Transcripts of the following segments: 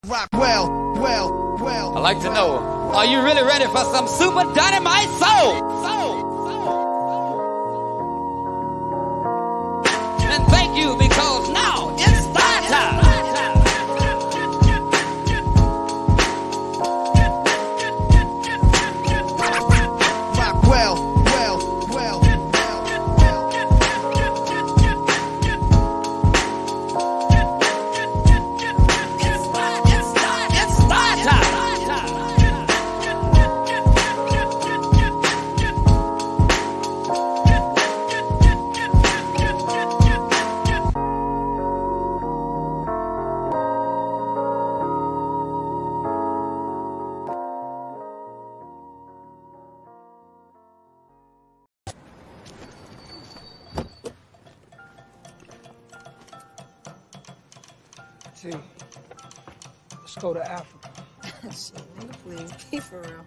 Rockwell. I'd like to know, are you really ready for some super dynamite soul? And thank you, because now it's start time. See, let's go to Africa. Shit, nigga, please. Be for real.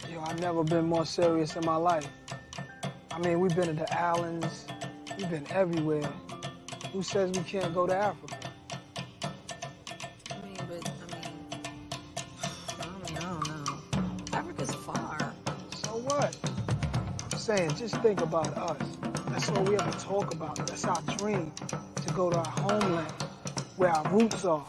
Yo, I've never been more serious in my life. I mean, we've been to the islands, we've been everywhere. Who says we can't go to Africa? I don't know. Africa's far. So what? I'm saying, just think about us. That's all we ever talk about. That's our dream, to go to our homeland, where our roots are.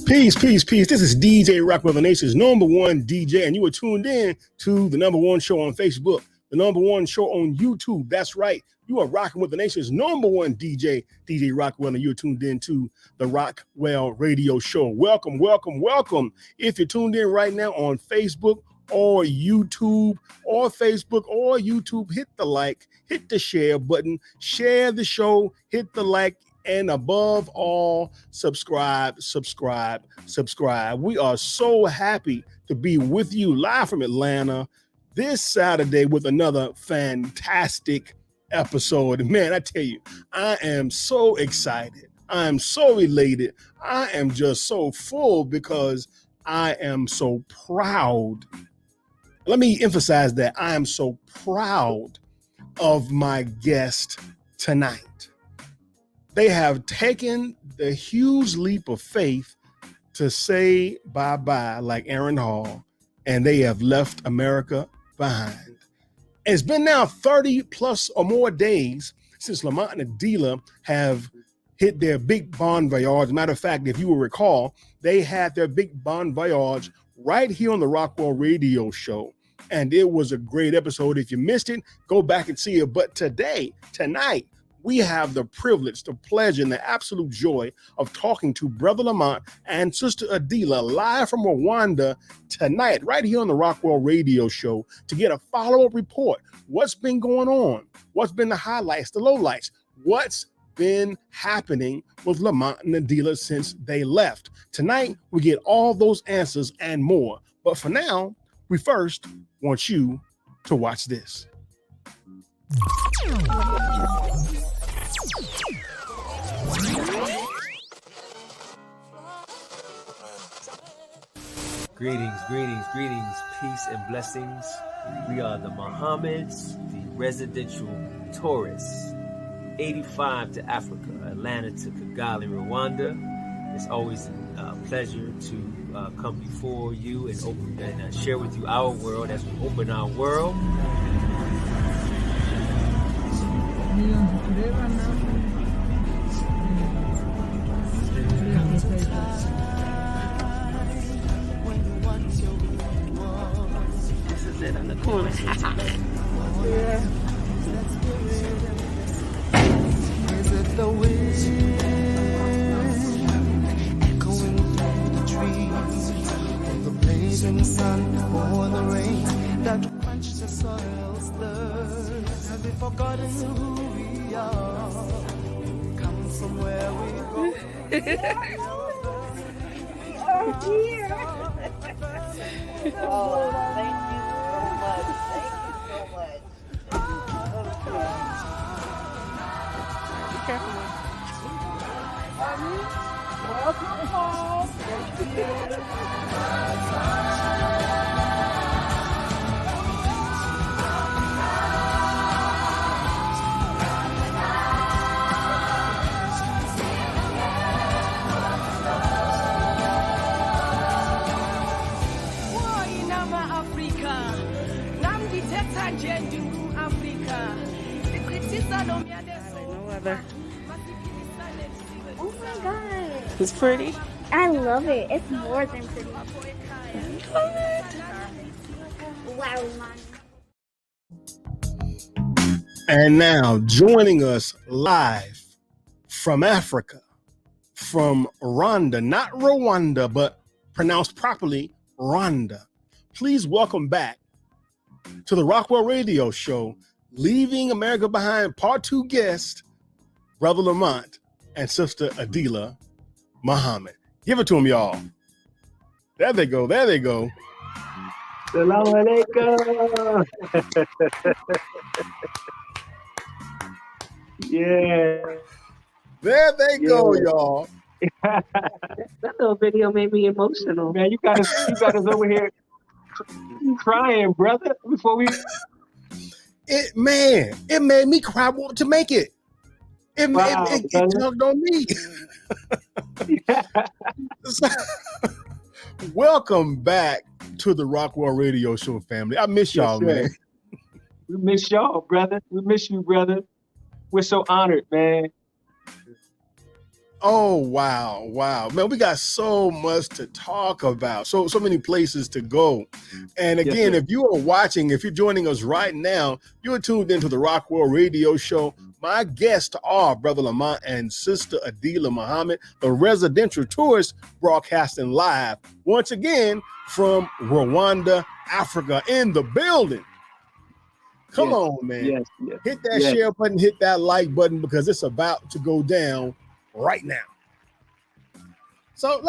Peace. This is DJ Rockwell, the nation's #1 DJ, and you are tuned in to the #1 show on Facebook, the #1 show on YouTube. That's right. You are rocking with the nation's #1 DJ, DJ Rockwell, and you're tuned in to the Rockwell Radio Show. Welcome. If you're tuned in right now on Facebook or YouTube or Facebook or YouTube, hit the like, hit the share button, share the show, hit the like, and above all, subscribe. We are so happy to be with you live from Atlanta this Saturday with another fantastic episode. Man, I tell you, I am so excited. I am so elated. I am just so full because I am so proud. Let me emphasize that I am so proud of my guest tonight. They have taken the huge leap of faith to say bye-bye like Aaron Hall, and they have left America behind. It's been now 30 plus or more days since LaMont and Adilah have hit their big bon voyage. Matter of fact, if you will recall, they had their big bon voyage right here on the Rockwell Radio Show. And it was a great episode. If you missed it, go back and see it. But tonight, we have the privilege, the pleasure, and the absolute joy of talking to Brother LaMont and Sister Adilah live from Rwanda tonight, right here on the Rockwell Radio Show, to get a follow-up report. What's been going on? What's been the highlights, the lowlights? What's been happening with LaMont and Adilah since they left? Tonight, we get all those answers and more. But for now, we first want you to watch this. Greetings, peace and blessings. We are the Muhammads, the residential tourists. 85 to Africa, Atlanta to Kigali, Rwanda. It's always a pleasure to come before you and share with you our world as we open our world. This is it on the corner. Yeah. Is it the wind echoing through the trees, or the blazing sun, or the rain that quenches the soil's thirst? Have we forgotten who we are? Come from where we go. Oh, dear. Oh, thank you so much. Be careful. Welcome home. weather. Oh my god. It's pretty. I love it. It's more than pretty. Wow, man. And now joining us live from Africa, from Rwanda, not Rwanda, but pronounced properly, Rwanda. Please welcome back to the Rockwell Radio Show, Leaving America Behind Part 2 guest, Brother LaMont and Sister Adilah Muhammad. Give it to them, y'all. There they go. There they go. Salam alaikum. Yeah. There they go, y'all. That little video made me emotional. Man, you got us over here crying, brother. Before we It made me cry to make it. It tugged on me. So, welcome back to the Rockwell Radio Show, family. I miss y'all, man. We miss y'all, brother. We miss you, brother. We're so honored, man. Oh, wow. Man, we got so much to talk about. So many places to go. And again, if you are watching, if you're joining us right now, you're tuned into the Rockwell Radio Show. My guests are Brother LaMont and Sister Adilah Muhammad, the residential tourist, broadcasting live once again from Rwanda, Africa, in the building. Come on, man. Hit that share button, hit that like button, because it's about to go down right now. So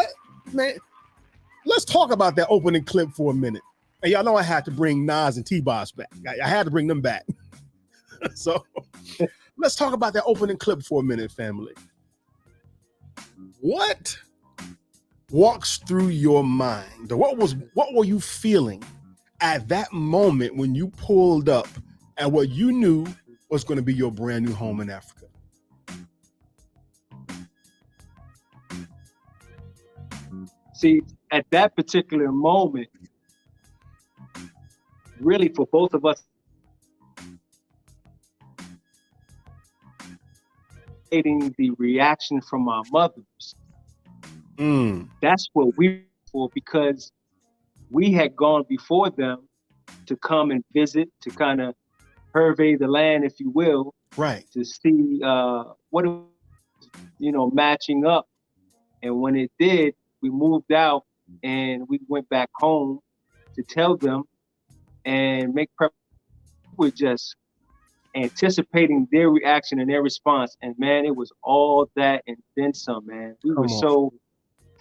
let's talk about that opening clip for a minute. And y'all know I had to bring Nas and T-Boss back. I had to bring them back. So let's talk about that opening clip for a minute, family. What walks through your mind? What were you feeling at that moment when you pulled up at what you knew was going to be your brand new home in Africa? See, at that particular moment, really for both of us, getting the reaction from our mothers. That's what we for, because we had gone before them to come and visit, to kind of survey the land, if you will, right? To see what it was, matching up. And when it did, we moved out and we went back home to tell them and make prep. We're just anticipating their reaction and their response. And man, it was all that and then some, man. We were so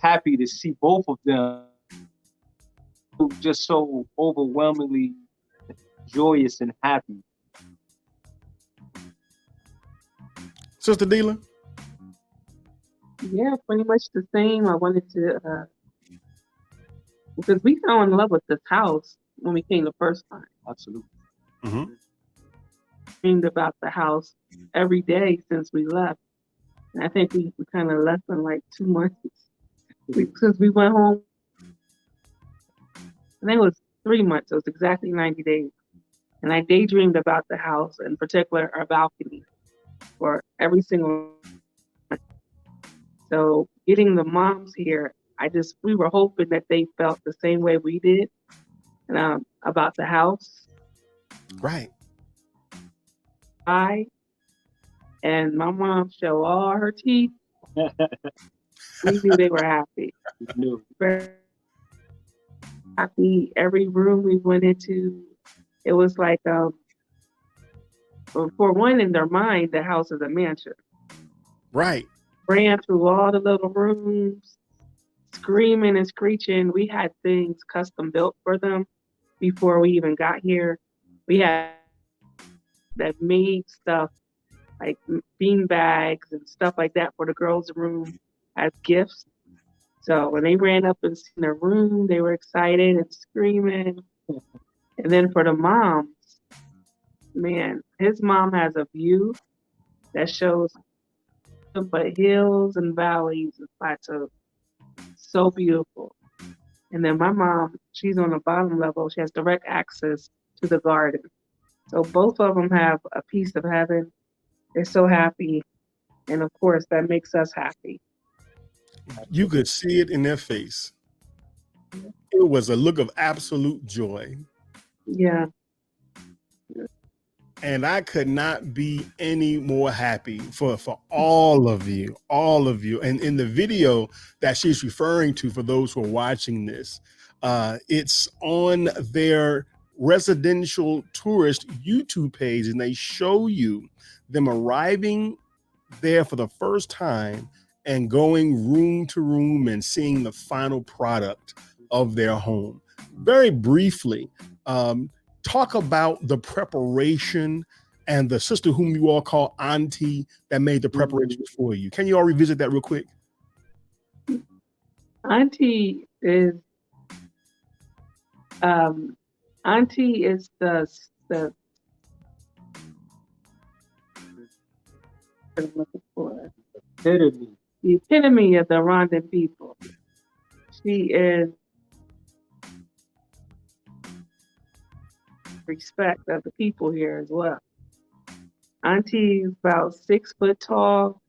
happy to see both of them, just so overwhelmingly joyous and happy. Sister Adilah? Yeah, pretty much the same. I wanted to, because we fell in love with this house when we came the first time. Absolutely. Mm-hmm. Dreamed about the house every day since we left. And I think we kind of left in like 2 months. Since we went home, I think it was 3 months. It was exactly 90 days. And I daydreamed about the house, in particular our balcony, for every single month. So getting the moms here, we were hoping that they felt the same way we did about the house. Right. And my mom showed all her teeth. We knew they were happy. We knew. Very happy. Every room we went into, it was like, for one, in their mind, the house is a mansion. Right. Ran through all the little rooms, screaming and screeching. We had things custom built for them before we even got here. We had that made stuff like bean bags and stuff like that for the girls' room as gifts. So when they ran up and seen their room, they were excited and screaming. And then for the moms, man, his mom has a view that shows nothing but hills and valleys and plateaus. So beautiful. And then my mom, she's on the bottom level. She has direct access to the garden. So both of them have a piece of heaven. They're so happy. And of course, that makes us happy. You could see it in their face. It was a look of absolute joy. Yeah. And I could not be any more happy for all of you, all of you. And in the video that she's referring to, for those who are watching this, it's on their residential tourist YouTube page, and they show you them arriving there for the first time and going room to room and seeing the final product of their home. Very briefly, talk about the preparation and the sister whom you all call Auntie that made the preparations for you. Can you all revisit that real quick? Auntie is the I'm looking for the epitome of the Rwandan people. She is respect of the people here as well. Auntie's about 6 foot tall.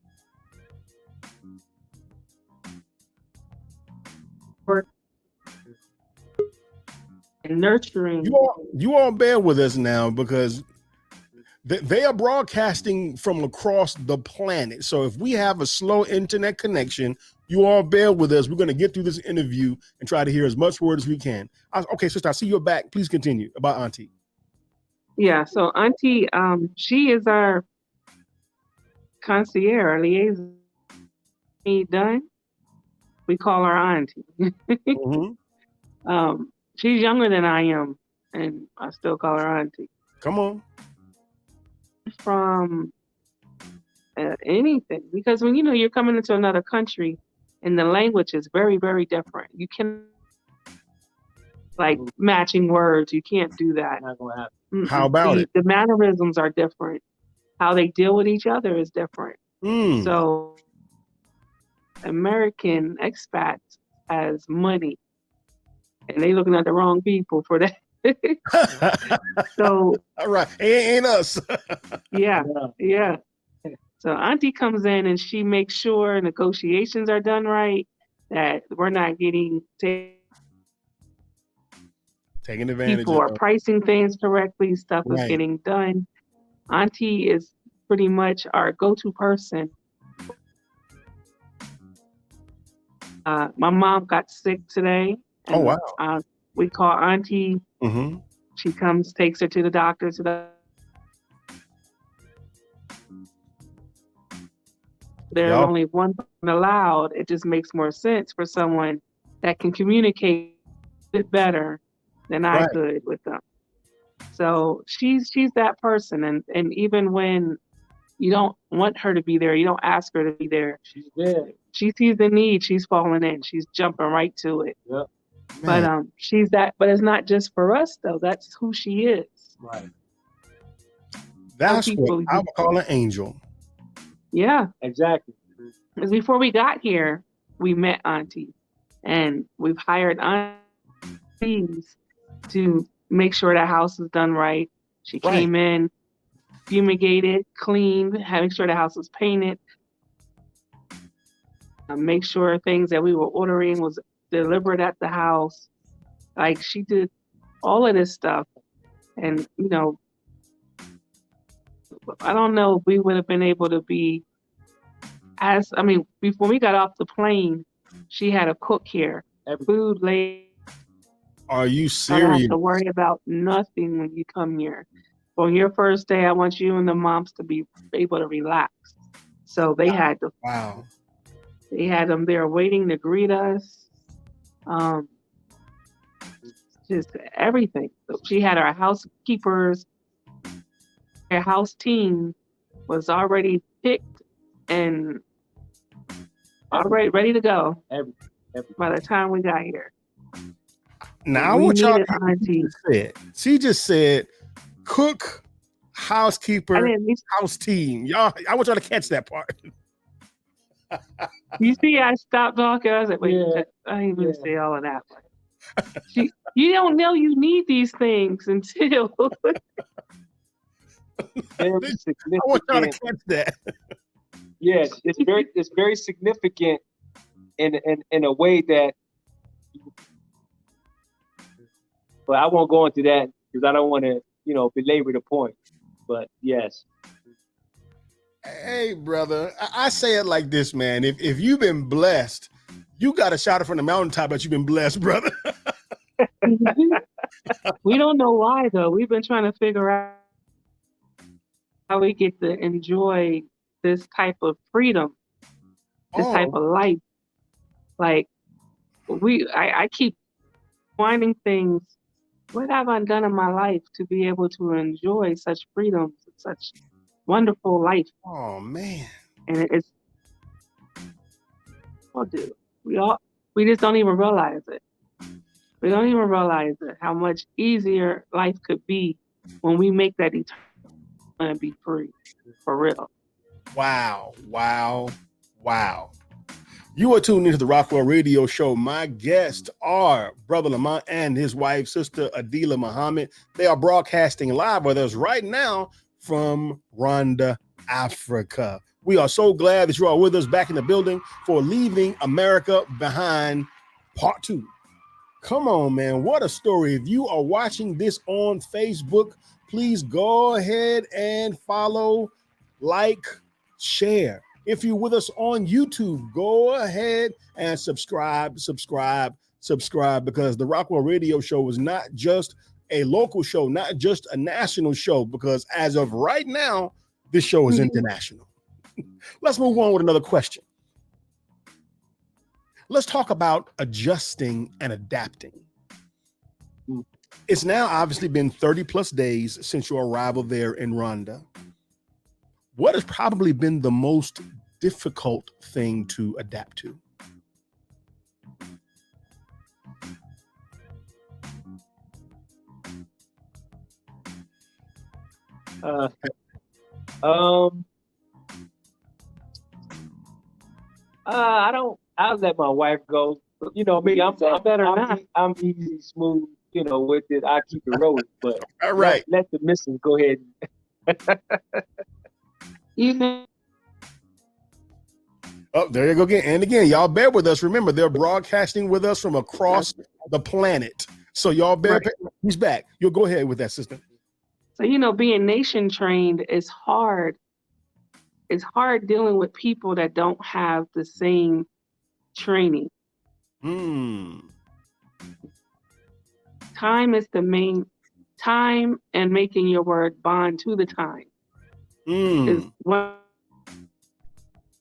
And nurturing. You all bear with us now, because they are broadcasting from across the planet. So if we have a slow internet connection, you all bear with us. We're going to get through this interview and try to hear as much word as we can. Okay, sister, I see you're back. Please continue about Auntie. Yeah, so Auntie, she is our concierge, liaison. Done. We call her Auntie. Mm-hmm. She's younger than I am, and I still call her Auntie. Come on. From anything, because when you're coming into another country and the language is very, very different. You can matching words. You can't do that. Not gonna happen. How about it? The mannerisms are different. How they deal with each other is different. So American expats has money, and they looking at the wrong people for that. So all right, ain't us. yeah. So Auntie comes in and she makes sure negotiations are done right, that we're not getting taken advantage. People are pricing things correctly. Stuff is getting done. Auntie is pretty much our go-to person. My mom got sick today. Oh wow. We call Auntie. Mm-hmm. She comes, takes her to the doctor. There's only one person allowed. It just makes more sense for someone that can communicate it better than I could with them. So she's that person, and even when you don't want her to be there, you don't ask her to be there. She's there. She sees the need. She's falling in. She's jumping right to it. Yep. But she's that. But it's not just for us though. That's who she is. Right. That's what I would call an angel. Yeah. Exactly. Because before we got here, we met Auntie, and we've hired aunties to make sure the house is done right. She came in, fumigated, cleaned, make sure the house was painted, make sure things that we were ordering was delivered at the house. Like, she did all of this stuff. And, I don't know if we would have been able to be before we got off the plane, she had a cook here. Food laid. Are you I don't have serious? to worry about nothing when you come here. On your first day, I want you and the moms to be able to relax. So they had to. Wow. They had them there waiting to greet us. Just everything. So she had our housekeepers. Her house team was already picked and already ready to go. By the time we got here. Now I want y'all to she just said cook, housekeeper, house team. Y'all, I want y'all to catch that part. You see, I stopped talking. I was like, wait, I ain't gonna say all of that. You don't know you need these things until I want y'all to catch that. Yes, it's very significant in a way that, but I won't go into that because I don't want to, belabor the point. But yes. Hey, brother, I say it like this, man. If you've been blessed, you got to shout it from the mountaintop that you've been blessed, brother. We don't know why though. We've been trying to figure out how we get to enjoy this type of freedom, this type of life. Like I keep finding things. What have I done in my life to be able to enjoy such freedoms, such wonderful life? Oh man! And it's dude. We just don't even realize it. We don't even realize it, how much easier life could be when we make that eternal and be free, for real. Wow. You are tuned into the Rockwell Radio Show. My guests are Brother LaMont and his wife, Sister Adilah Muhammad. They are broadcasting live with us right now from Rwanda, Africa. We are so glad that you are with us back in the building for Leaving America Behind Part 2. Come on, man. What a story. If you are watching this on Facebook, please go ahead and follow, like, share. If you're with us on YouTube, go ahead and subscribe, because the Rockwell Radio Show is not just a local show, not just a national show, because as of right now, this show is international. Let's move on with another question. Let's talk about adjusting and adapting. It's now obviously been 30 plus days since your arrival there in Rwanda. What has probably been the most difficult thing to adapt to? I'll let my wife go. Me, I'm easy, smooth, with it. I keep it rolling, but all right. Let the missus go ahead. Oh, there you go again. And again, y'all bear with us. Remember, they're broadcasting with us from across the planet. So y'all bear. He's back. You'll go ahead with that, sister. So, being nation trained is hard. It's hard dealing with people that don't have the same training. Time is the main time, and making your word bond to the time is one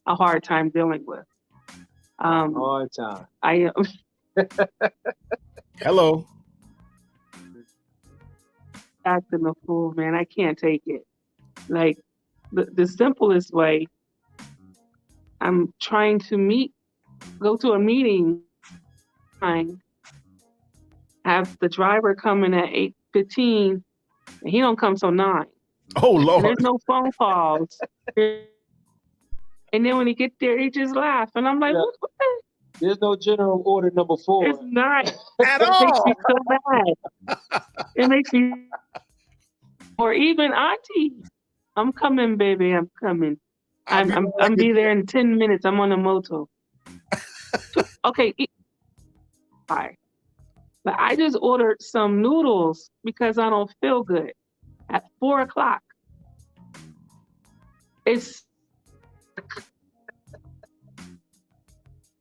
a hard time dealing with. Hard time. I Hello. Acting a fool, man. I can't take it. Like the simplest way, I'm trying to go to a meeting, have the driver coming at 8:15, and he don't come till 9. Oh Lord. And there's no phone calls. And then when he get there, he just laugh, and I'm like, what? There's no general order number 4. It's not at all. It makes me so mad. It makes me, or even Auntie, I'm coming, baby, I'm coming. I'm be there in 10 minutes. I'm on a moto. Okay, bye. But I just ordered some noodles because I don't feel good at 4:00.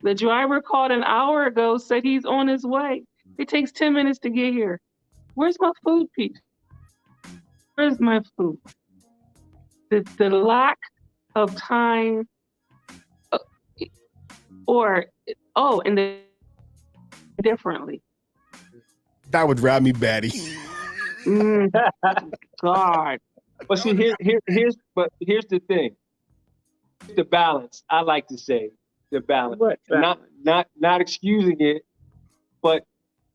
The driver called an hour ago, said he's on his way. It takes 10 minutes to get here. Where's my food, Pete? Where's my food? The lack of time, and the differently. That would drive me batty. God. But see, here's the thing. The balance. I like to say the balance. Not excusing it, but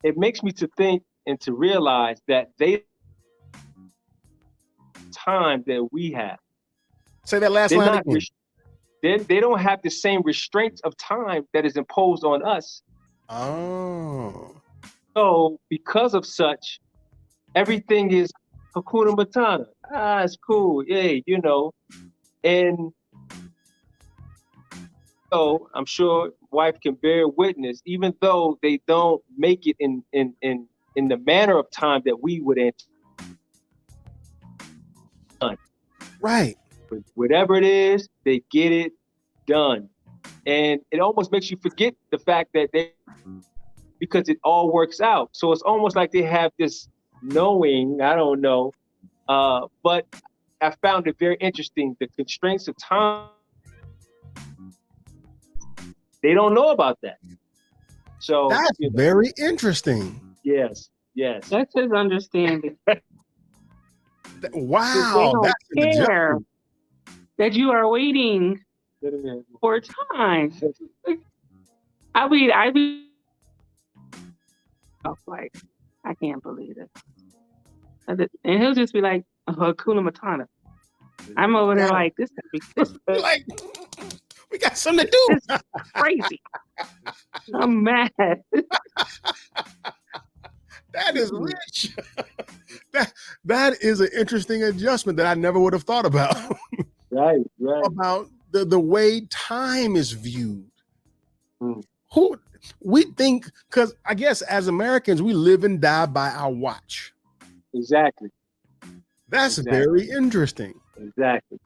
it makes me to think and to realize that time that we have. Say that last line again. They don't have the same restraints of time that is imposed on us. Oh. So because of such, everything is Hakuna Matata. It's cool. Yay, And though I'm sure wife can bear witness, even though they don't make it in the manner of time that we would anticipate. Right. But whatever it is, they get it done. And it almost makes you forget the fact that because it all works out. So it's almost like they have this knowing, I don't know, but I found it very interesting. The constraints of time, they don't know about that. So that's very interesting. Yes. That's his understanding. Wow, they that's don't an care adjustment. that you are waiting for time. I mean, like, I can't believe it. And he'll just be like, Hakuna Matata. I'm over there like, this like, we got something to do. This is crazy. I'm mad. That is rich. that is an interesting adjustment that I never would have thought about. Right. About the way time is viewed. Who we think, because I guess as Americans, we live and die by our watch. Exactly. That's very interesting. Exactly.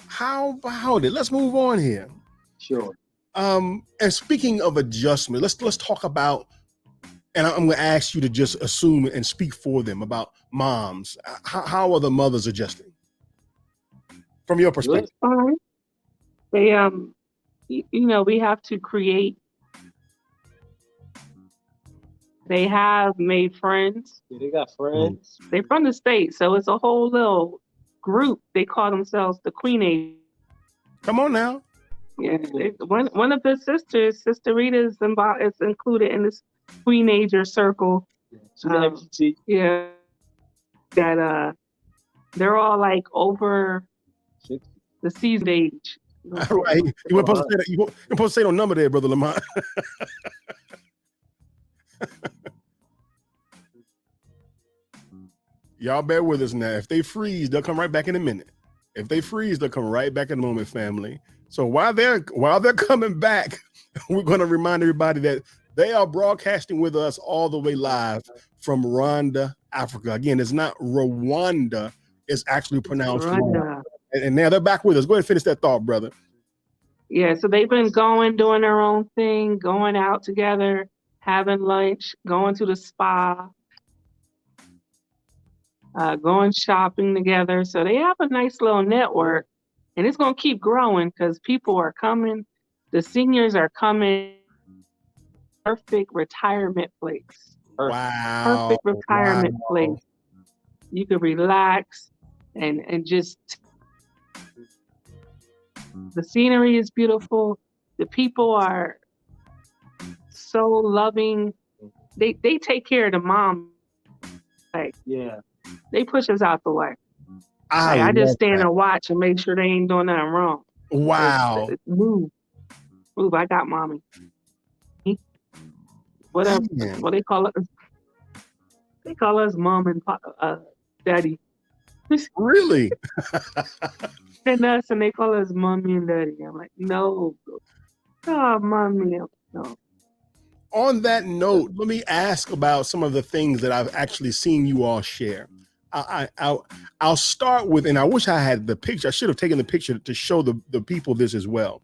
How about it? Let's move on here. Sure. And speaking of adjustment, let's talk about, and I'm going to ask you to just assume and speak for them about moms. How are the mothers adjusting from your perspective? They, we have to create. They have made friends. Yeah, they got friends. They're from the States, so it's a whole little group. They call themselves the Queenage. Come on now. Yeah, one of the sisters, Sister Rita, is included in this Queenager circle. Yeah, that they're all like over the seasoned age. Right. You weren't supposed to say that. You weren't supposed to say no number there, Brother LaMont. Y'all bear with us now. If they freeze, they'll come right back in a minute. If they freeze, they'll come right back in a moment, family. So while they're coming back, we're going to remind everybody that they are broadcasting with us all the way live from Rwanda, Africa. Again, it's not Rwanda. It's actually pronounced Rwanda. And now they're back with us. Go ahead and finish that thought, brother. Yeah, so they've been doing their own thing, going out together, having lunch, going to the spa, going shopping together. So they have a nice little network, and it's going to keep growing because people are coming. The seniors are coming. Perfect retirement place. Wow. Perfect retirement place. You can relax and just, the scenery is beautiful. The people are so loving. They take care of the mom. Like, yeah. They push us out the way. I just stand and watch and make sure they ain't doing nothing wrong. Wow. Move. I got mommy. What else? What they call us? They call us mom and daddy. Really? And us, and they call us mommy and daddy. I'm like, no. Oh, mommy, no. On that note, let me ask about some of the things that I've actually seen you all share. I'll start with, and I wish I had the picture. I should have taken the picture to show the people this as well.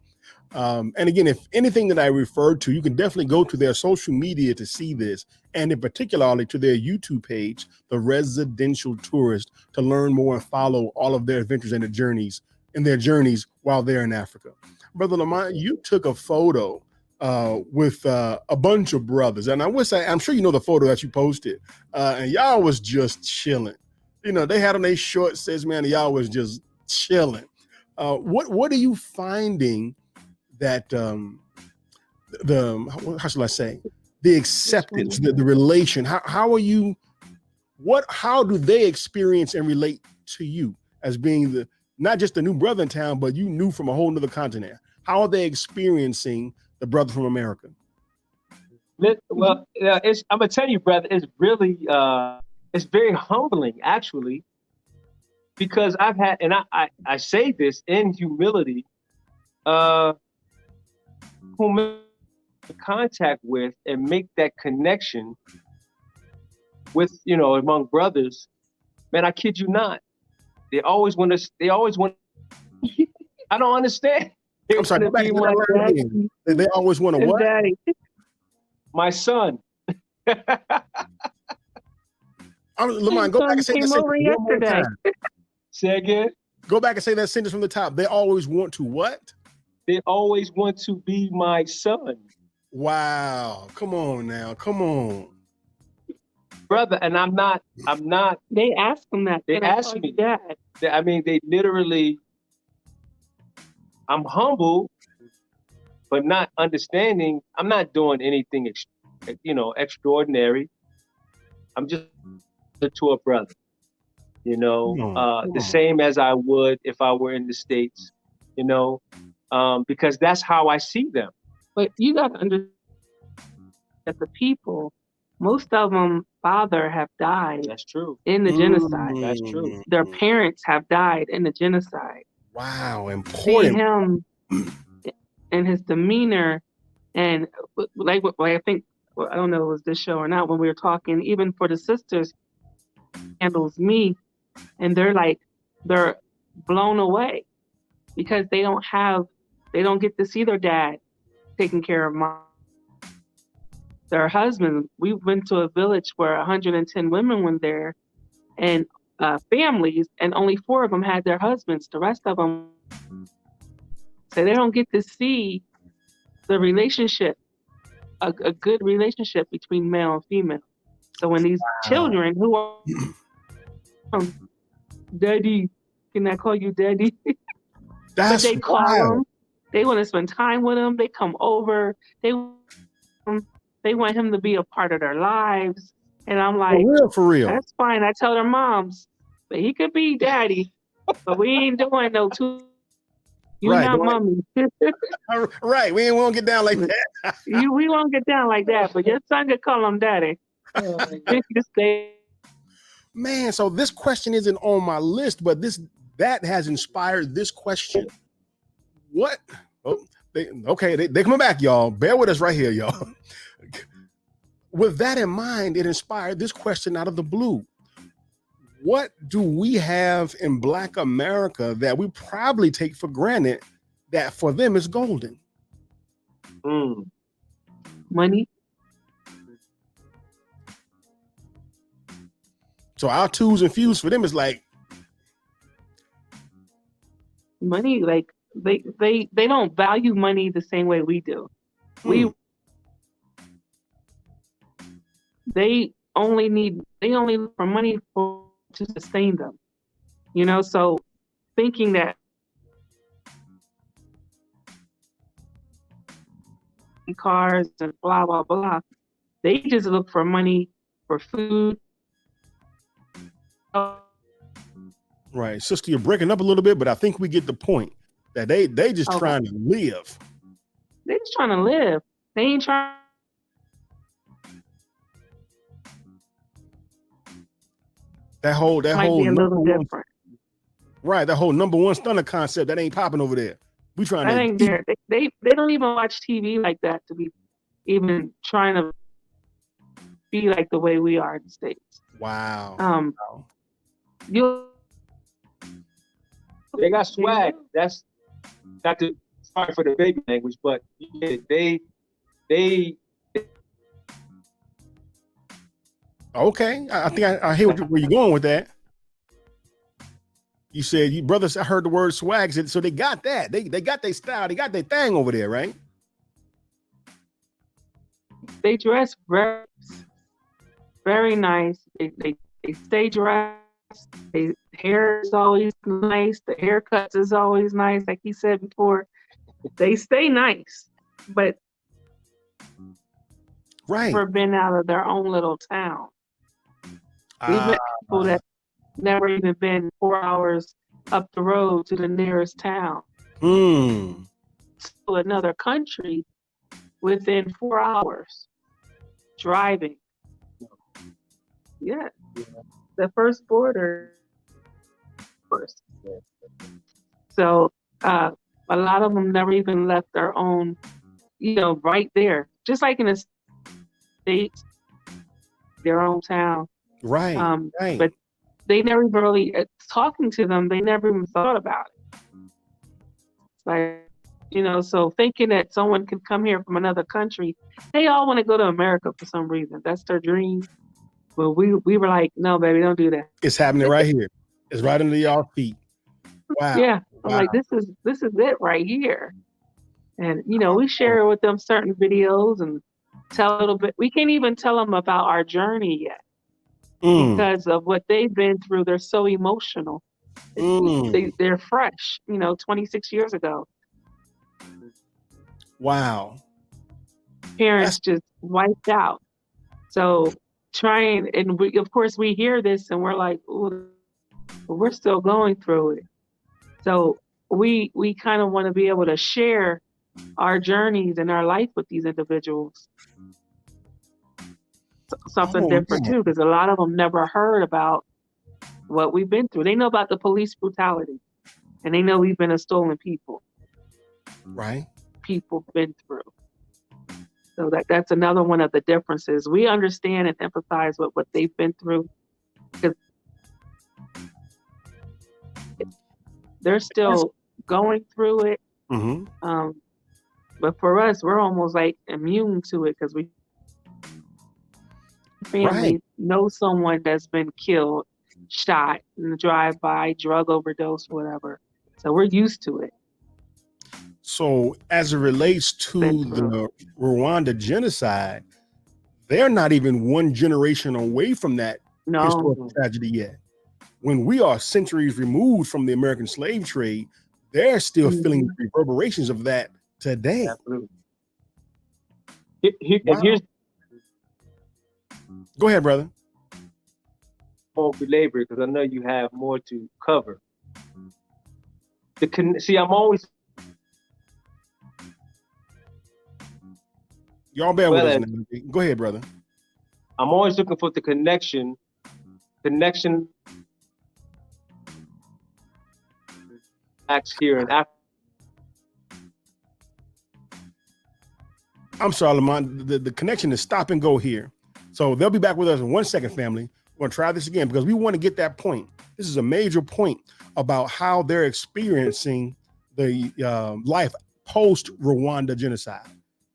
And again, if anything that I referred to, you can definitely go to their social media to see this, and in particularly to their YouTube page, The Residential Tourist, to learn more and follow all of their adventures and their journeys while they're in Africa. Brother LaMont, you took a photo with a bunch of brothers, and I'm sure you know the photo that you posted, and y'all was just chilling. You know, they had on their short says, man, and y'all was just chilling. What are you finding that how shall I say, the acceptance, the relation, how do they experience and relate to you as being not just the new brother in town, but you knew from a whole nother continent? How are they experiencing the brother from America? Well, I'm gonna tell you, brother, it's really it's very humbling, actually, because I've had, and I say this in humility, come in contact with and make that connection with, among brothers, man, I kid you not. They always want to, I don't understand. They I'm sorry, go want back to to be that my line again. They always want to what? Daddy. my son. Lamont, go back and say that Came over sentence one more yesterday. time. Say again? Go back and say that sentence from the top. They always want to what? They always want to be my son. Wow. Come on now. Come on. Brother, and I'm not. They asked him that. They Can I asked call me. you Dad? They literally, I'm humble, but not understanding. I'm not doing anything, extraordinary. I'm just to a brother, the same as I would if I were in the States, because that's how I see them. But you got to understand that the people, most of them, father have died. That's true. In the genocide. That's true. Their parents have died in the genocide. Wow, See important. him and his demeanor, and like I think, I don't know if it was this show or not, when we were talking, even for the sisters, handles me, and they're blown away because they don't get to see their dad taking care of mom. Their husband, we went to a village where 110 women were there and families, and only 4 of them had their husbands. The rest of them, so they don't get to see the relationship, a good relationship between male and female. So when these children who are, Daddy, can I call you Daddy? That's but they call wild. him. They want to spend time with him. They come over. They want him to be a part of their lives. And I'm like, For real. That's fine. I tell their moms, but he could be daddy, but we ain't doing no two. You Right, not right. mommy. Right. We ain't won't get down like that. We won't get down like that, but your son could call him daddy. Just say, Man, so this question isn't on my list, but that has inspired this question. What? Oh, they coming back, y'all. Bear with us right here, y'all. With that in mind, it inspired this question out of the blue. What do we have in Black America that we probably take for granted that for them is golden? Money. So our twos and fews for them is like money. Like they don't value money the same way we do. They only look for money to sustain them. So thinking that cars and blah blah blah, they just look for money for food. Right, sister, you're breaking up a little bit, but I think we get the point that they just trying to live. They just trying to live. They ain't trying. That whole be a little different. Right, that whole number one stunner concept that ain't popping over there. We trying That to ain't there. They don't even watch TV like that to be even trying to be like the way we are in the States. Wow. They got swag. That's not to sorry for the baby language, but they Okay, I think I hear where you're going with that. You said, you brothers, I heard the word swag, so they got that. They got their style, they got their thing over there, right? They dress very, very nice. They stay dressed. Their hair is always nice. The haircuts is always nice. Like he said before, they stay nice, but never been out of their own little town. We've met people that never even been 4 hours up the road to the nearest town. To another country within 4 hours driving. Yeah. The first border. So a lot of them never even left their own right there, just like in the States, their own town. Right. Right. But they never even really, talking to them, they never even thought about it. It's like, so thinking that someone can come here from another country, they all want to go to America for some reason. That's their dream. But we were like, no, baby, don't do that. It's happening right here. It's right under y'all feet. Wow. Yeah. I'm Wow. like, this is it right here. And, we share with them certain videos and tell a little bit. We can't even tell them about our journey yet because of what they've been through. They're so emotional. They're fresh, 26 years ago. Wow. Parents just wiped out. So and of course we hear this and we're like, ooh, we're still going through it. So we kind of want to be able to share our journeys and our life with these individuals. Something different too, because a lot of them never heard about what we've been through. They know about the police brutality, and they know we've been a stolen people. Right. People been through. So that's another one of the differences. We understand and empathize with what they've been through, because they're still going through it. Mm-hmm. But for us, we're almost like immune to it because we family know someone that's been killed, shot in the drive-by, drug overdose, whatever. So we're used to it. So as it relates to the Rwanda genocide, they're not even one generation away from that historical tragedy yet. When we are centuries removed from the American slave trade, they're still feeling the reverberations of that today. Absolutely. Wow. Go ahead, brother. Won't belabor because I know you have more to cover. I'm always. Y'all bear with us now. Go ahead, brother. I'm always looking for the connection acts here in Africa. I'm sorry, LaMont. The connection is stop and go here. So they'll be back with us in 1 second, family. We're going to try this again because we want to get that point. This is a major point about how they're experiencing the life post-Rwanda genocide.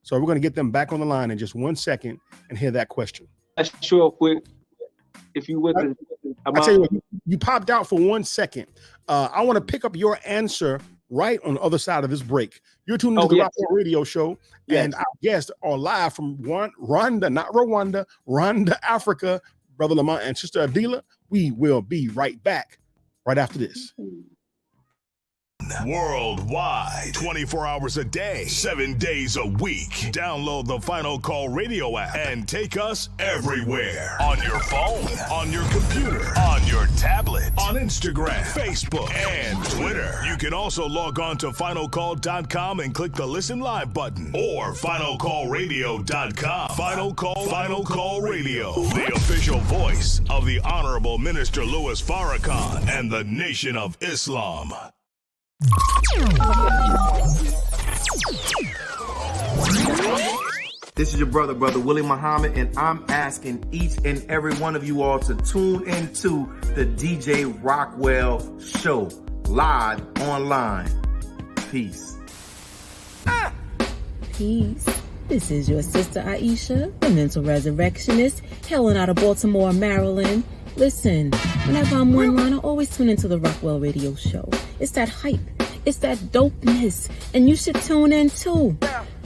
So we're going to get them back on the line in just 1 second and hear that question. That's sure if you would. I tell you what, you popped out for 1 second. I want to pick up your answer right on the other side of this break. You're tuning into the Rockwell Radio Show, and our guests are live from Rwanda, not Rwanda, Rwanda, Africa. Brother LaMont and Sister Adilah. We will be right back right after this. Worldwide, 24 hours a day, 7 days a week. Download the Final Call Radio app and take us everywhere. On your phone, on your computer, on your tablet, on Instagram, Facebook, and Twitter. You can also log on to finalcall.com and click the Listen Live button or finalcallradio.com. Final Call Radio, the official voice of the Honorable Minister Louis Farrakhan and the Nation of Islam. This is your brother Willie Muhammad, and I'm asking each and every one of you all to tune into the DJ Rockwell Show, live online. Peace. Peace. This is your sister Aisha, the mental resurrectionist, hailing out of Baltimore, Maryland. Listen, whenever I'm online, I always tune into the Rockwell Radio Show. It's that hype. It's that dopeness. And you should tune in too.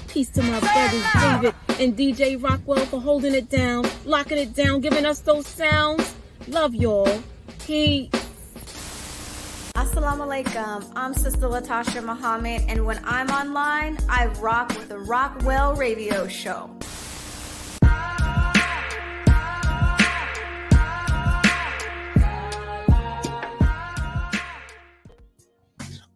Peace to my brothers David and DJ Rockwell for holding it down, locking it down, giving us those sounds. Love y'all. Peace. Assalamu alaikum. I'm Sister Latasha Muhammad, and when I'm online, I rock with the Rockwell Radio Show.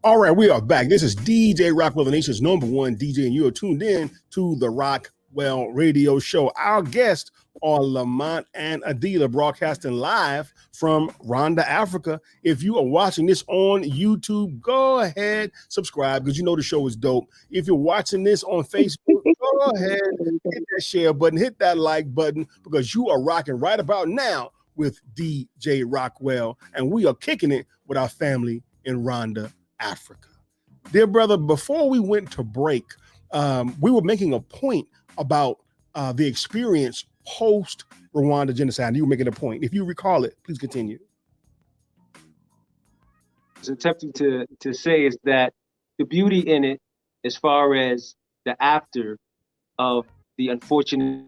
All right, we are back. This is DJ Rockwell, the nation's #1 DJ, and you are tuned in to the Rockwell Radio Show. Our guests are LaMont and Adilah, broadcasting live from Rwanda, Africa. If you are watching this on YouTube, go ahead, subscribe, because you know the show is dope. If you're watching this on Facebook, go ahead and hit that share button, hit that like button, because you are rocking right about now with DJ Rockwell, and we are kicking it with our family in Rwanda, Africa. Dear brother, before we went to break, we were making a point about the experience post Rwanda genocide. You were making a point. If you recall it, please continue. Was attempting to say is that the beauty in it, as far as the after of the unfortunate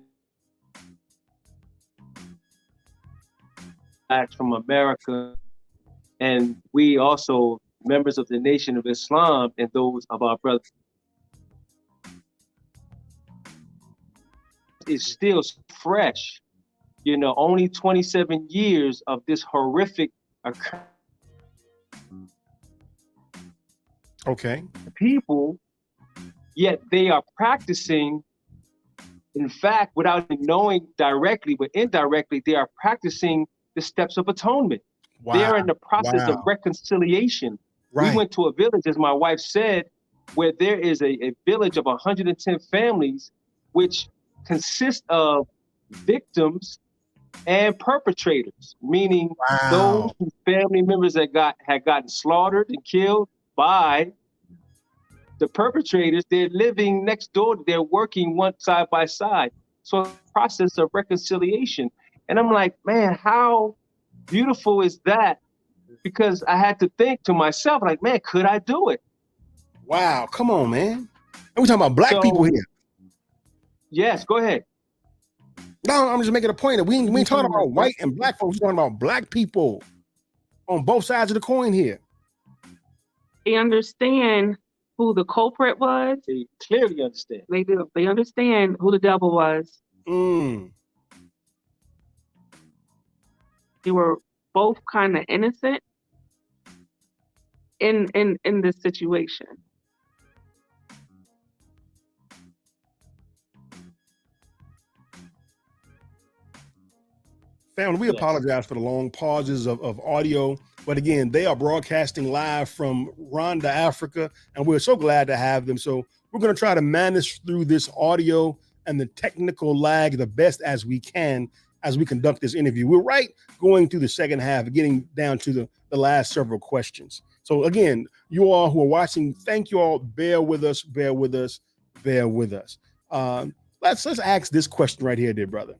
acts from America, and we also members of the Nation of Islam and those of our brothers, is still fresh. You know, only 27 years of this horrific occurrence. Okay. People, yet they are practicing, in fact, without even knowing directly, but indirectly, they are practicing the steps of atonement. Wow. They are in the process of reconciliation. Right. We went to a village, as my wife said, where there is a village of 110 families, which consist of victims and perpetrators, meaning those whose family members that had gotten slaughtered and killed by the perpetrators. They're living next door, they're working one side by side. So a process of reconciliation. And I'm like, man, how beautiful is that? Because I had to think to myself, like, man, could I do it? Wow, come on, man. And we're talking about black people here. Yes, go ahead. No, I'm just making a point that we ain't talking about white and black folks. We're talking about black people on both sides of the coin here. They understand who the culprit was. They clearly understand. They do. They understand who the devil was. They were both kind of innocent in this situation. Family, we apologize for the long pauses of audio, but again, they are broadcasting live from Rwanda, Africa, and we're so glad to have them. So we're going to try to manage through this audio and the technical lag the best as we can as we conduct this interview. We're going through the second half, getting down to the last several questions. So again, you all who are watching, thank you all. Bear with us, bear with us, bear with us. Let's ask this question right here, dear brother.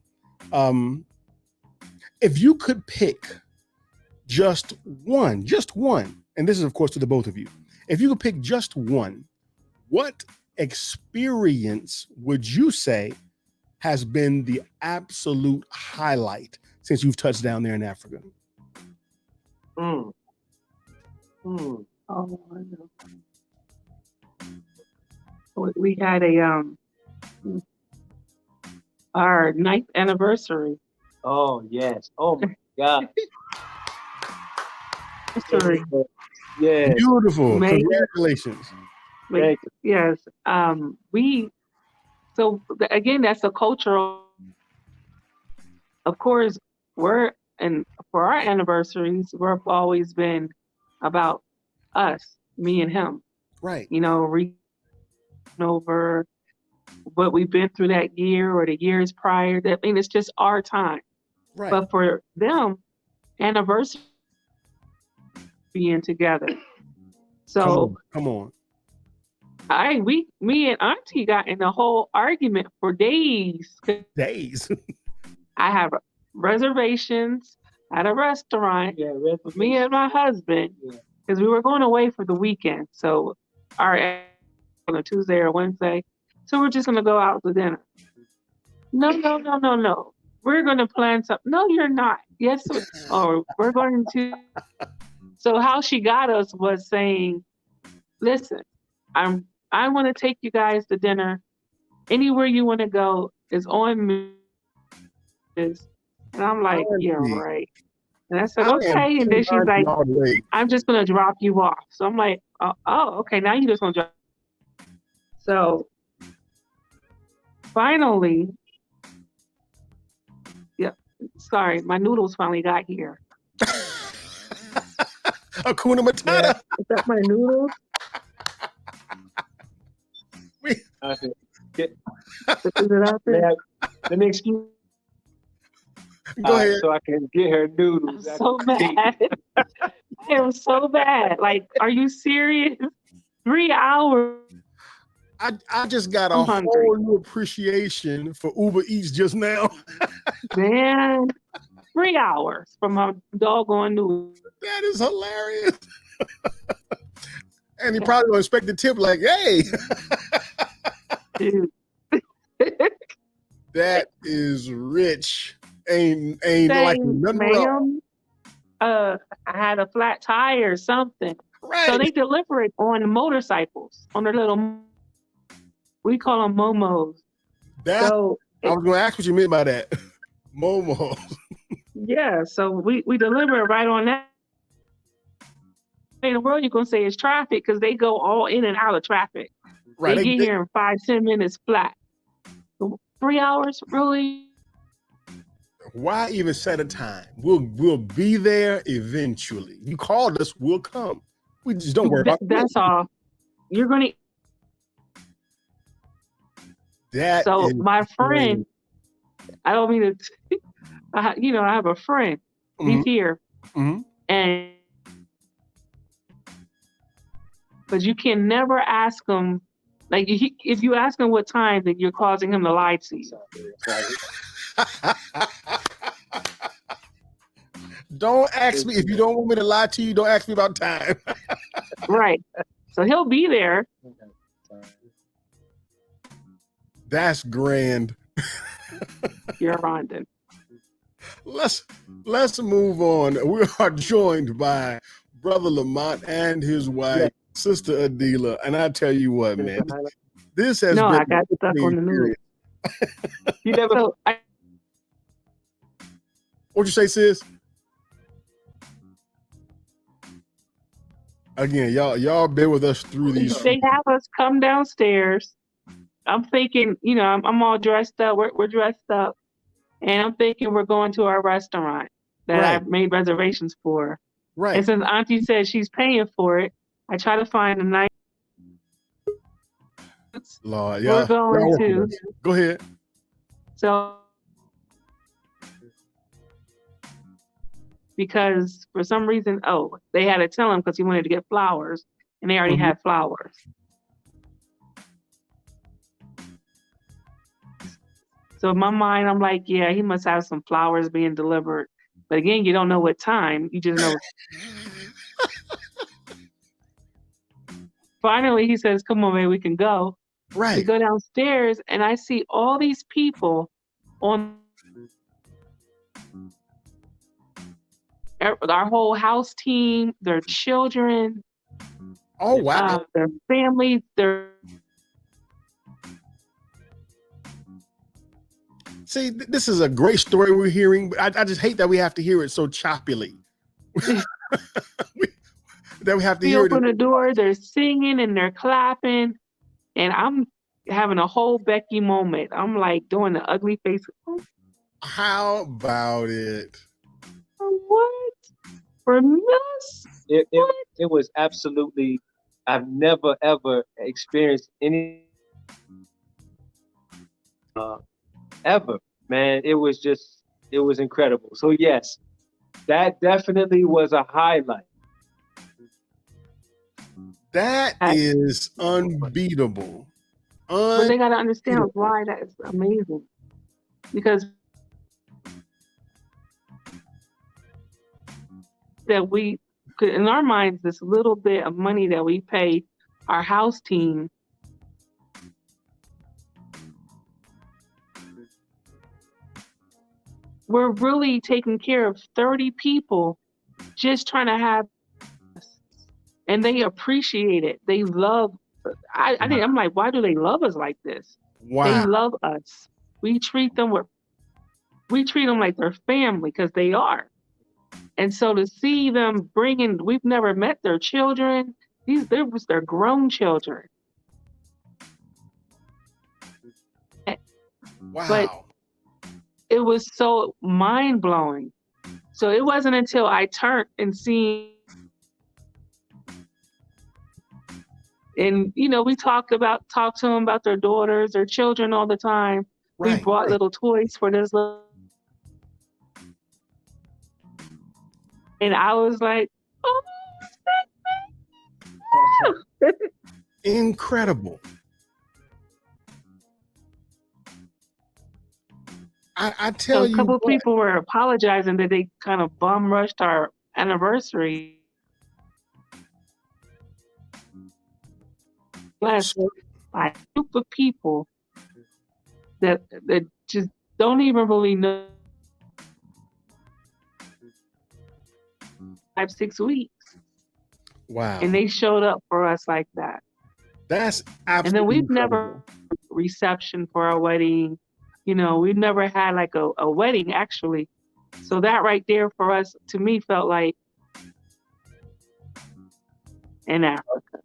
If you could pick just one, and this is, of course, to the both of you. If you could pick just one, what experience would you say has been the absolute highlight since you've touched down there in Africa? Oh, I know. We had our 9th anniversary. Oh, yes. Oh, my God. Sorry. Yes. Beautiful. Congratulations. Thank you. Yes. Again, that's a cultural. Of course, for our anniversaries, we've always been about us, me and him. Right. You know, over what we've been through that year or the years prior. It's just our time. Right. But for them, anniversary being together. So come on. Me and Auntie got in a whole argument for days. Days. I have reservations at a restaurant with me and my husband because we were going away for the weekend. So on a Tuesday or Wednesday. So we're just going to go out to dinner. No. We're going to plan something. No, you're not. Yes. Or we're going to. So how she got us was saying, listen, I want to take you guys to dinner. Anywhere you want to go is on me. And I'm like, yeah, right. And I said, okay. And then she's like, I'm just going to drop you off. So I'm like, oh, okay. Now you just going to drop. So finally, sorry, my noodles finally got here. Hakuna Matata. Is that my noodles? Is it out there? Let me excuse. Go ahead. So I can get her noodles. I'm so mad. I am so bad. Like, are you serious? 3 hours. I just got a I'm hungry. whole new appreciation for Uber Eats just now. Man, 3 hours from my doggone noodles. That is hilarious. And he probably gonna expect the tip like, hey. Dude. That is rich. Ain't like nothing wrong. I had a flat tire or something. Right. So they deliver it on motorcycles, on their little, we call them momos. I was going to ask what you meant by that. Momos. Yeah, so we deliver it right on that. In the world, you're going to say it's traffic because they go all in and out of traffic. Right. They get here in 5-10 minutes flat. 3 hours, really? Why even set a time? We'll be there eventually. You called us, we'll come. We just don't worry about that's all. You're gonna. that. So my friend, great. I don't mean to. I have a friend. He's here, and but you can never ask him. Like if you ask him what time, then you're causing him to lie to you. Don't ask me if you don't want me to lie to you. Don't ask me about time. Right. So he'll be there. That's grand. You're Rondon. Let's move on. We are joined by Brother LaMont and his wife, Sister Adilah. And I tell you what, man, this has been. I got stuck on the news. You never. What'd you say, sis? Again, y'all bear with us through these. They have us come downstairs. I'm thinking, I'm all dressed up. We're dressed up, and I'm thinking we're going to our restaurant that I've made reservations for. Right. And since Auntie said she's paying for it, I try to find a nice. Lord, we're going to. Go ahead. So. Because for some reason, they had to tell him because he wanted to get flowers, and they already had flowers. So in my mind, I'm like, yeah, he must have some flowers being delivered. But again, you don't know what time. You just know. Finally, he says, come on, baby, we can go. Right. We go downstairs, and I see all these people on our whole house team, their children. Oh, wow. Their families, See, this is a great story we're hearing, but I just hate that we have to hear it so choppily. That we have to hear it. Open the door, they're singing and they're clapping, and I'm having a whole Becky moment. I'm like doing the ugly face. How about it? What? For us? It was absolutely. I've never ever experienced any. Ever, man. It was incredible. So yes, that definitely was a highlight. That is unbeatable. But they got to understand why that is amazing. Because that we could, in our minds, this little bit of money that we pay our house team, we're really taking care of 30 people just trying to have us. And they appreciate it. They love. I'm like, why do they love us like this? Wow. They love us. We treat them like their family because they are. And so to see them we've never met their children. They're grown children. Wow. But it was so mind blowing. So it wasn't until I turned and seen And we talk to them about their daughters, their children all the time. We brought little toys for this little, and I was like, oh, incredible. I tell you, a couple of people were apologizing that they kind of bum rushed our anniversary. Last by a group of people that just don't even really know 5-6 weeks. Wow. And they showed up for us like that. That's absolutely And then we've incredible. never reception for our wedding. We've never had like a wedding actually. So that right there for us, to me, felt like in Africa.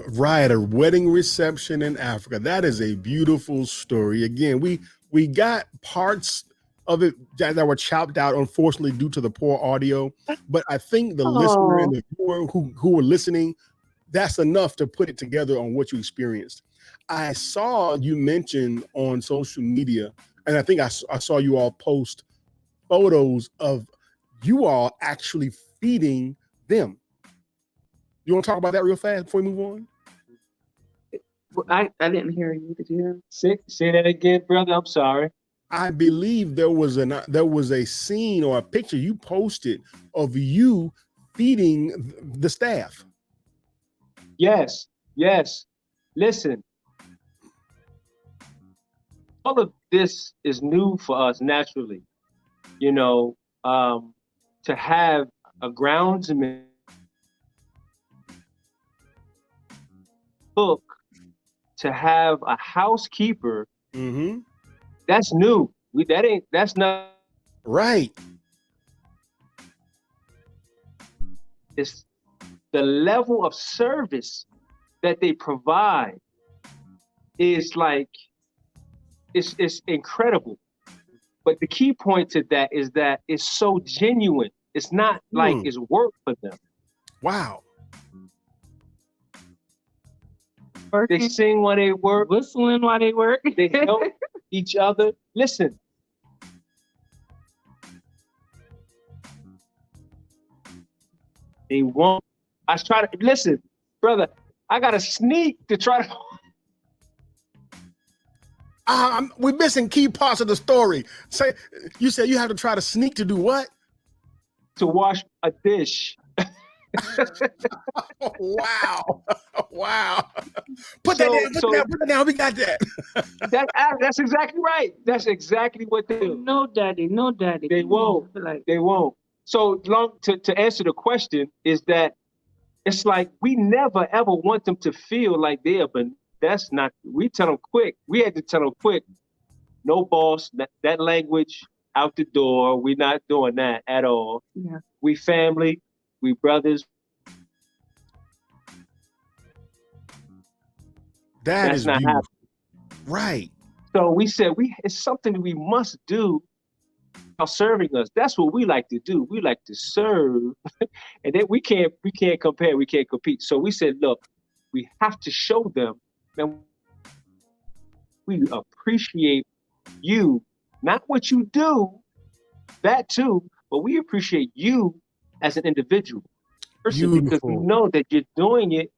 Right, a wedding reception in Africa. That is a beautiful story. Again, we got parts of it that were chopped out, unfortunately, due to the poor audio. But I think the listener and the viewer who were listening, that's enough to put it together on what you experienced. I saw you mention on social media, and I think I saw you all post photos of you all actually feeding them. You want to talk about that real fast before we move on? I didn't hear you. Did you hear? Say that again, brother. I'm sorry. I believe there was a scene or a picture you posted of you feeding the staff. Yes. Listen, all of this is new for us naturally. To have a groundsman cook, to have a housekeeper, that's new. That's not right. It's the level of service that they provide is like it's incredible. But the key point to that is that it's so genuine. It's not like it's work for them. Wow. They sing while they work. Whistling while they work. They help each other. Listen. They won't. I try to listen, brother. I got to sneak to try to. We're missing key parts of the story. You said you have to try to sneak to do what? To wash a dish. Wow. Put that down. We got that. That's exactly right. That's exactly what they do. No, daddy. They won't. They won't. So long to answer the question is that it's like we never ever want them to feel like they are, but that's not, we tell them quick. We had to tell them quick, no boss, that language out the door. We're not doing that at all. Yeah. We family, we brothers. That's not beautiful. happening. Right. So we said it's something we must do while serving us. That's what we like to do. We like to serve. And then we can't compare, we can't compete. So we said, look, we have to show them that we appreciate you, not what you do, that too, but we appreciate you as an individual person because we know that you're doing it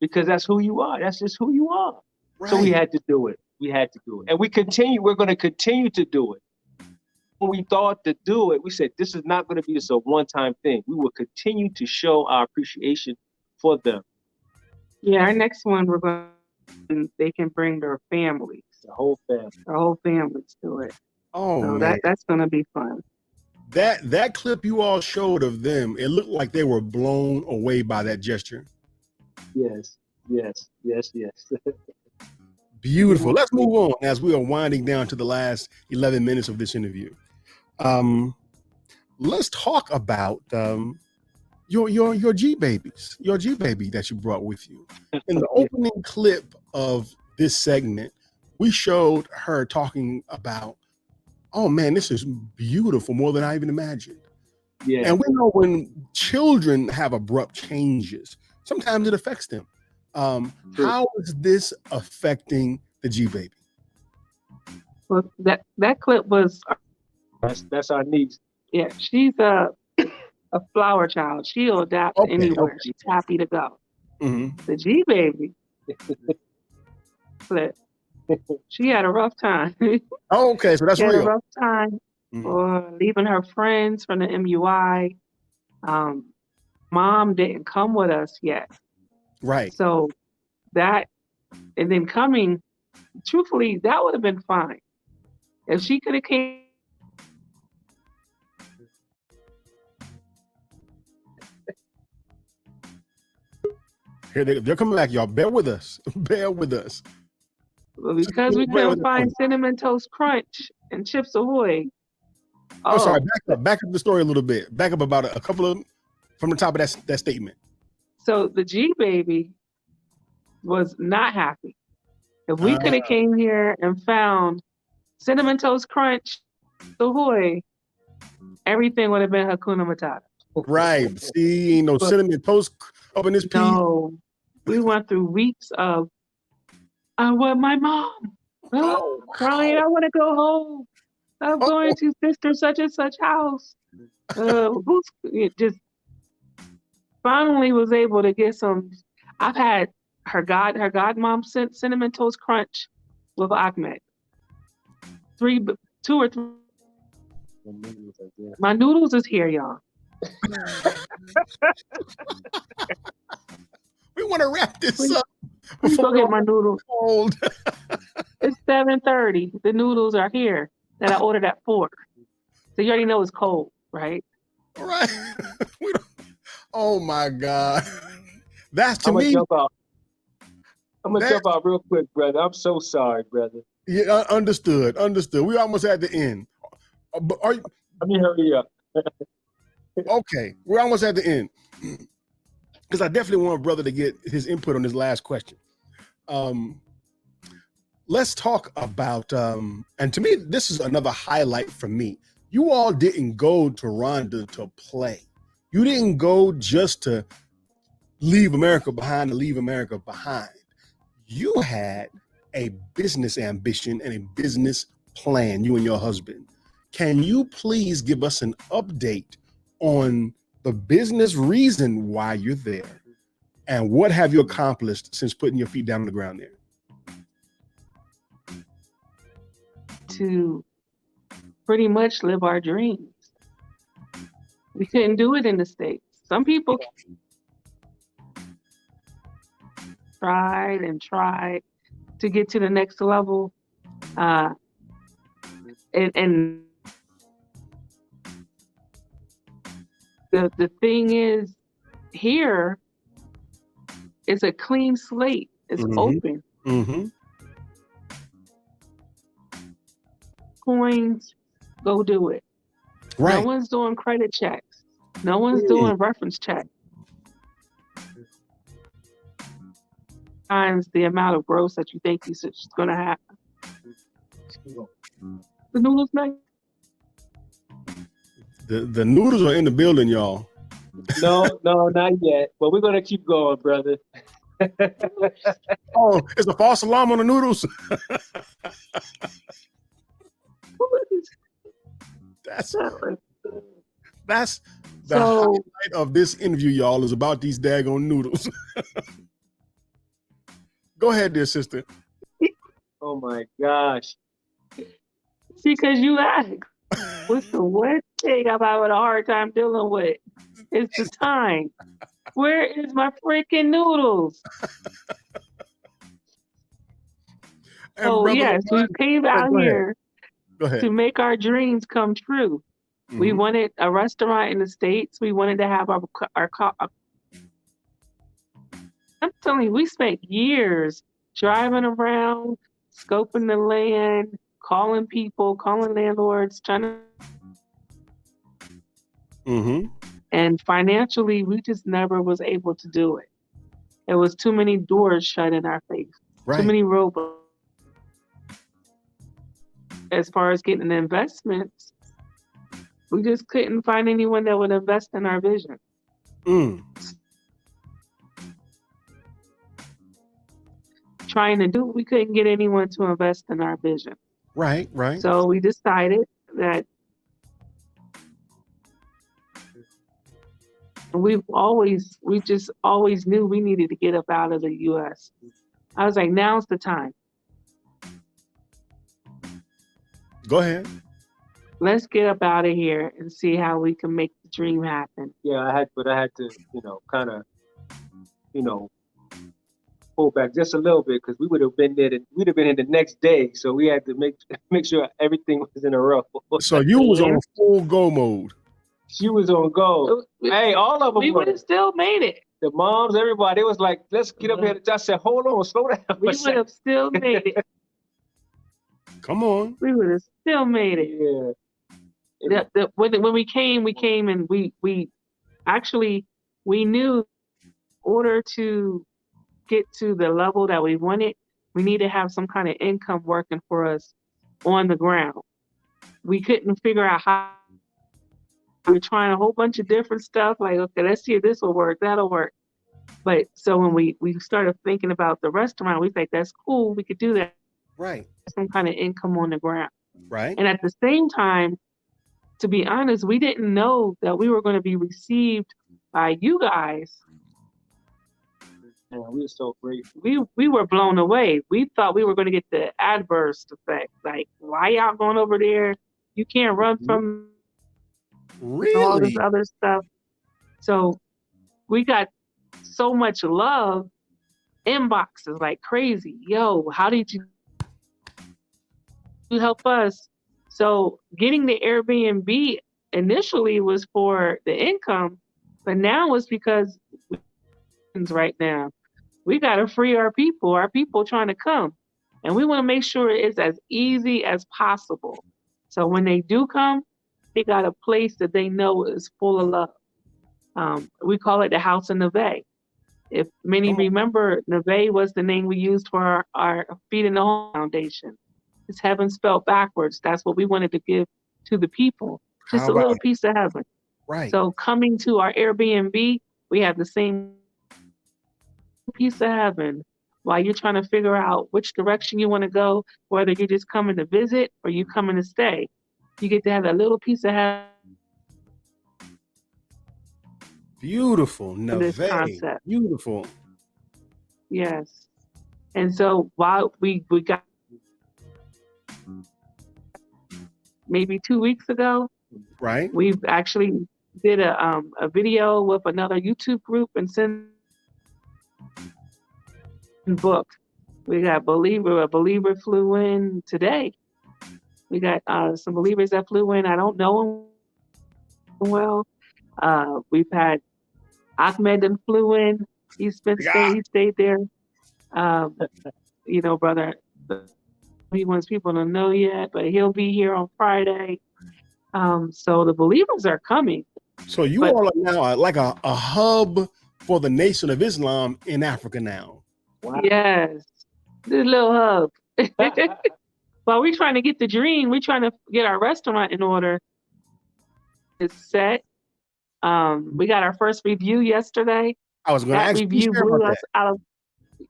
because that's who you are. That's just who you are. Right. So we had to do it. And we're going to continue to do it. When we thought to do it, we said, this is not going to be just a one-time thing. We will continue to show our appreciation for them. Yeah, our next one, they can bring their families. The whole families to it. Oh, so man. That's going to be fun. That clip you all showed of them, it looked like they were blown away by that gesture. Yes. Beautiful. Let's move on as we are winding down to the last 11 minutes of this interview. Let's talk about your G babies, your G baby that you brought with you. In the opening clip of this segment, we showed her talking about, oh man, this is beautiful, more than I even imagined. Yeah. And we know when children have abrupt changes, sometimes it affects them. How is this affecting the G baby? Well, that clip was That's our niece. yeah. She's a flower child. She'll adapt anywhere. She's happy to go. The G baby, flip. She had a rough time. Oh, okay, so that's she had a real. rough time for leaving her friends from the MUI. Mom didn't come with us yet. Right. So that, and then coming, truthfully, that would have been fine. If she could have came. Here they're coming back, y'all. Bear with us. Bear with us. Because we couldn't find Cinnamon Toast Crunch and Chips Ahoy. I'm sorry, back up the story a little bit. Back up about a couple of from the top of that statement. So the G baby was not happy. If we could have came here and found Cinnamon Toast Crunch, Ahoy, everything would have been Hakuna Matata. Right. See, ain't no Cinnamon Toast up in this piece. No. We went through weeks of, I want my mom. Oh, crying, I want to go home. I'm going to sister such and such house. Just finally was able to get some. I've had her godmom sent Cinnamon Toast Crunch with Ahmed. 2 or 3. My noodles is here, y'all. We want to wrap this up. Please go get my noodles. It's 7:30. The noodles are here that I ordered at 4. So you already know it's cold, right? All right. Oh my God. That's to I'm me. I'm gonna jump out real quick, brother. I'm so sorry, brother. Yeah, understood. We almost at the end. But let me hurry up. Okay, we're almost at the end. Because I definitely want brother to get his input on this last question. Let's talk about, and to me, this is another highlight for me. You all didn't go to Rwanda to play. You didn't go just to leave America behind, You had a business ambition and a business plan, you and your husband. Can you please give us an update on the business reason why you're there and what have you accomplished since putting your feet down on the ground there? To pretty much live our dreams. We couldn't do it in the States. Some people tried to get to the next level. And the thing is, here, it's a clean slate. It's open. Coins, go do it. Right. No one's doing credit checks. No one's doing reference checks. Times the amount of growth that you think is going to happen. The noodles night. The noodles are in the building, y'all. No, not yet. But we're gonna keep going, brother. Oh, it's a false alarm on the noodles. That's the highlight of this interview, y'all, is about these daggone noodles. Go ahead, dear sister. Oh my gosh. See, because you asked, what's the one thing I'm having a hard time dealing with? It's the time. Where is my freaking noodles? So yes, we came out here to make our dreams come true. We wanted a restaurant in the States. We wanted to have our I'm telling you, we spent years driving around, scoping the land, calling people, calling landlords, trying to. And financially, we just never was able to do it. There was too many doors shut in our face, too many roadblocks. As far as getting investments, we just couldn't find anyone that would invest in our vision. trying to do, we couldn't get anyone to invest in our vision. Right. So we decided that we just always knew we needed to get up out of the U.S. I was like, now's the time. Go ahead. Let's get up out of here and see how we can make the dream happen. Yeah, I had to, kind of, pull back just a little bit because we would have been there. We'd have been in the next day, so we had to make sure everything was in a row. So you was on full go mode. She was on go. Hey, all of them. We would have still made it. The moms, everybody. It was like, let's get up here. I said, hold on, slow down. We would have still made it. Come on. We would have still made it. Yeah. When we came and we knew in order to get to the level that we wanted, we need to have some kind of income working for us on the ground. We couldn't figure out how. We were trying a whole bunch of different stuff. Like, okay, let's see if this will work, that'll work. But so when we started thinking about the restaurant, we think that's cool. We could do that. Right. Some kind of income on the ground. Right. And at the same time, to be honest, we didn't know that we were going to be received by you guys. Yeah, we were so grateful. We were blown away. We thought we were going to get the adverse effect. Like, why y'all going over there? You can't run from all this other stuff. So we got so much love, inboxes like crazy. Yo, how did you help us? So getting the Airbnb initially was for the income, but now it's because right now we got to free our people trying to come, and we want to make sure it's as easy as possible. So when they do come, they got a place that they know is full of love. We call it the House of Neve. If many remember, Neve was the name we used for our Feet in the Home Foundation. It's heaven spelled backwards. That's what we wanted to give to the people. Just a little piece of heaven. Right. So coming to our Airbnb, we have the same piece of heaven while you're trying to figure out which direction you want to go, whether you're just coming to visit or you coming to stay. You get to have that little piece of heaven. Beautiful. Neve. Concept. Beautiful. Yes. And so while we got maybe 2 weeks ago, right? We've actually did a video with another YouTube group and booked. We got a believer flew in today. We got some believers that flew in. I don't know them well. We've had Ahmed that flew in. He stayed there. Brother, he wants people to know yet, but he'll be here on Friday. So the believers are coming. So you all are now like a hub for the Nation of Islam in Africa now. Wow. Yes, this little hub. While we're trying to get the dream, we're trying to get our restaurant in order. It's set. We got our first review yesterday. I was going to ask review you blew about us out of.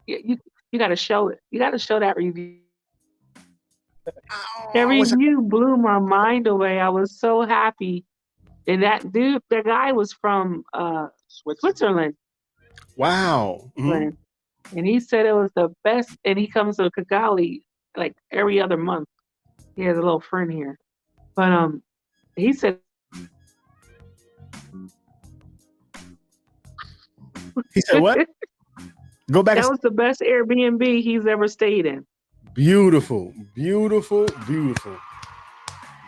You got to show it. You got to show that review. That review blew my mind away. I was so happy. And that guy was from Switzerland. Wow. Mm-hmm. And he said it was the best. And he comes to Kigali like every other month. He has a little friend here. But he said. He said what? Go back. That was the best Airbnb he's ever stayed in. Beautiful, beautiful, beautiful.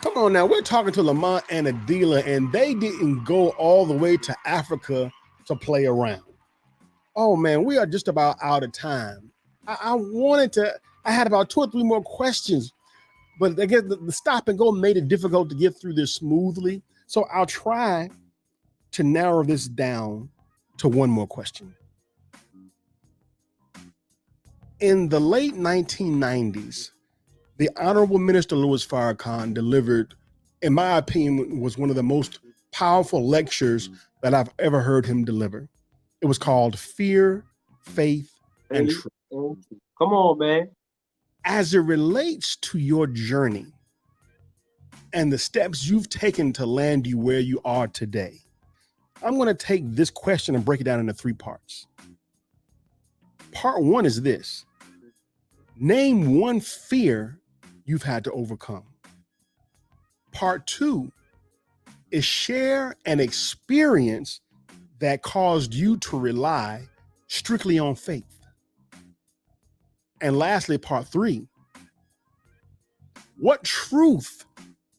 Come on now, we're talking to LaMont and Adilah, and they didn't go all the way to Africa to play around. Oh man, we are just about out of time. I had about 2 or 3 more questions, but I guess the stop and go made it difficult to get through this smoothly. So I'll try to narrow this down to one more question. In the late 1990s, the Honorable Minister Louis Farrakhan delivered, in my opinion, was one of the most powerful lectures that I've ever heard him deliver. It was called Fear, Faith, and Truth. Come on, man. As it relates to your journey and the steps you've taken to land you where you are today, I'm going to take this question and break it down into 3 parts. Part 1 is this. Name one fear you've had to overcome. Part 2 is share an experience that caused you to rely strictly on faith. And lastly, part 3, what truth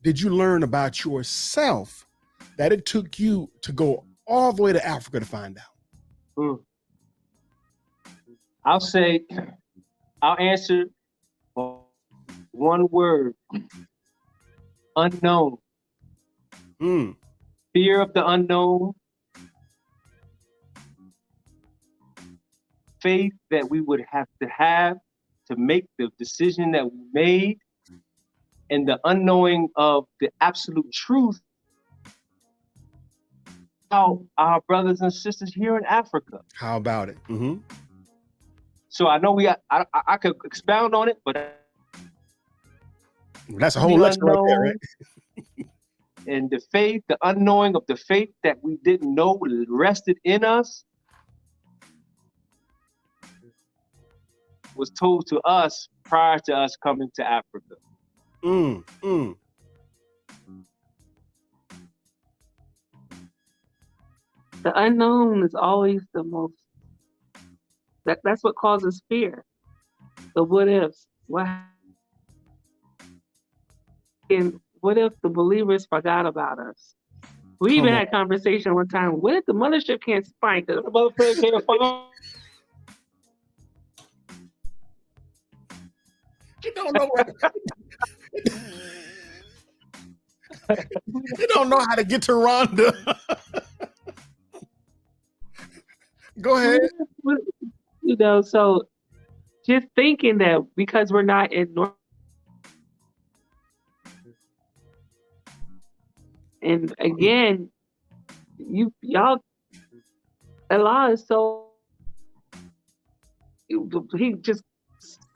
did you learn about yourself that it took you to go all the way to Africa to find out? I'll answer one word: unknown. Fear of the unknown. Faith that we would have to make the decision that we made, and the unknowing of the absolute truth about our brothers and sisters here in Africa. How about it? Mm-hmm. So I know I could expound on it, but that's a whole lecture right there, right? And the faith, the unknowing of the faith that we didn't know rested in us, was told to us prior to us coming to Africa. The unknown is always the most, that's what causes fear. The what ifs. And what if the believers forgot about us? We even had a conversation one time. What if the mothership can't find us? The mothership can't find. You don't know where. You don't know how to get to Rwanda. Go ahead. You know, so just thinking that because we're not in North, and again, y'all, Allah is so, he just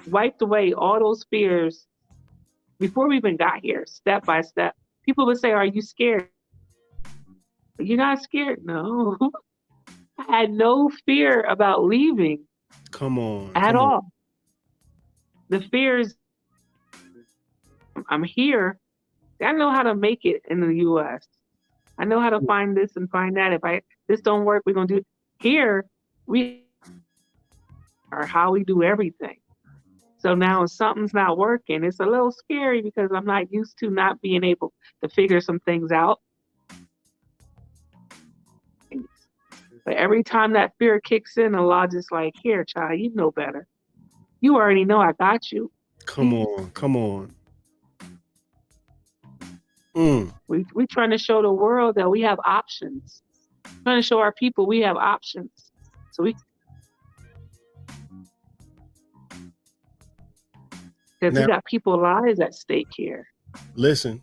wiped away all those fears before we even got here, step by step. People would say, "Are you scared?" You're not scared? No. I had no fear about leaving. Come on. At all. The fears, I'm here. I know how to make it in the US. I know how to find this and find that. If this don't work, we're gonna do it. Here, we are how we do everything. So now if something's not working, it's a little scary because I'm not used to not being able to figure some things out. But every time that fear kicks in, Allah just like, here, child, you know better. You already know I got you. Come on. We trying to show the world that we have options. We're trying to show our people we have options. So because we got people's lives at stake here. Listen.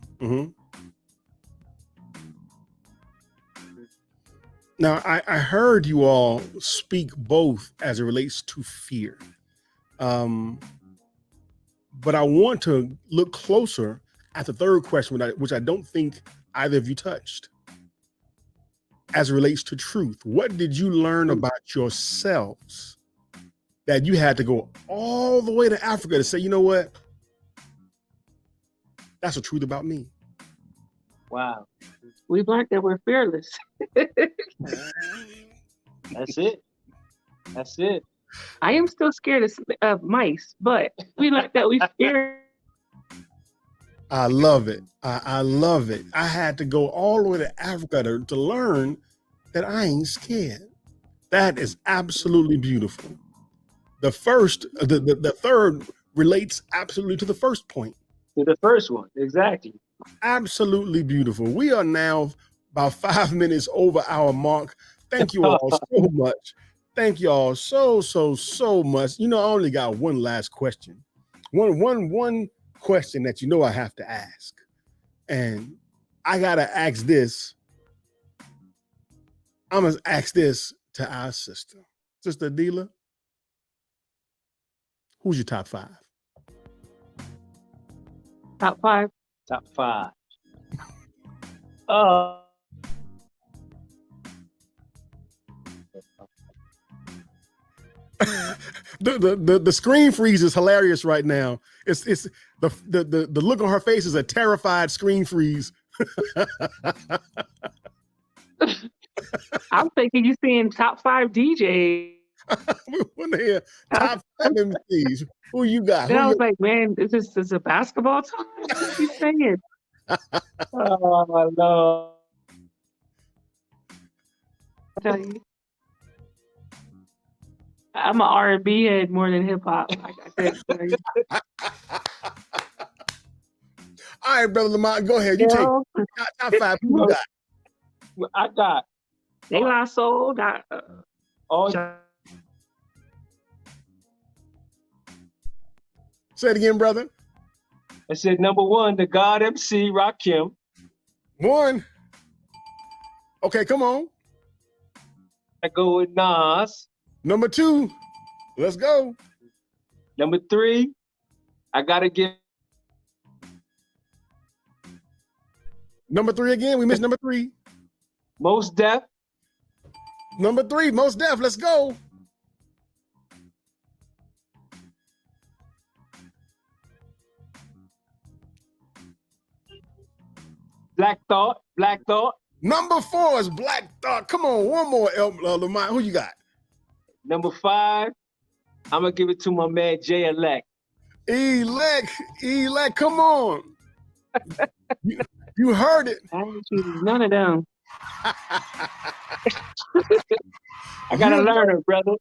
Now, I heard you all speak both as it relates to fear. But I want to look closer at the third question, which I don't think either of you touched. As it relates to truth, what did you learn about yourselves that you had to go all the way to Africa to say, you know what? That's the truth about me. Wow. We've learned that we're fearless. That's it. I am still scared of mice, but we learned that we fear. I love it. I love it. I had to go all the way to Africa to learn that I ain't scared. That is absolutely beautiful. The third relates absolutely to the first point. To the first one, exactly. Absolutely beautiful. We are now about 5 minutes over our mark. Thank you all so much. Thank you all so much. You know, I only got one last question. One question that you know I have to ask. And I gotta ask this. I'm gonna ask this to our sister. Sister Adilah. Who's your top 5? Top 5. Top 5. The screen freeze is hilarious right now. It's the look on her face is a terrified screen freeze. I'm thinking you're seeing top 5 DJs. When they hear top 5 MCs, who you got? And I was like, man, is this a basketball time? What are you saying? Oh my Lord. I tell you, I'm an R&B head more than hip hop. All right, brother LaMont, go ahead. You take top 5. Who you got? I got De La Soul. Got Say it again, brother. I said number 1, the God MC Rakim. 1. Okay, come on. I go with Nas. Number 2. Let's go. Number 3, I gotta give. Number 3 again. We missed number 3. Mos Def. Number 3, Mos Def. Let's go. Black Thought. Number 4 is Black Thought. Come on, one more, LaMont. Who you got? Number 5, I'm gonna give it to my man Jay Elect. Elect, come on. You heard it. I ain't choosing none of them. I gotta learn her, brother.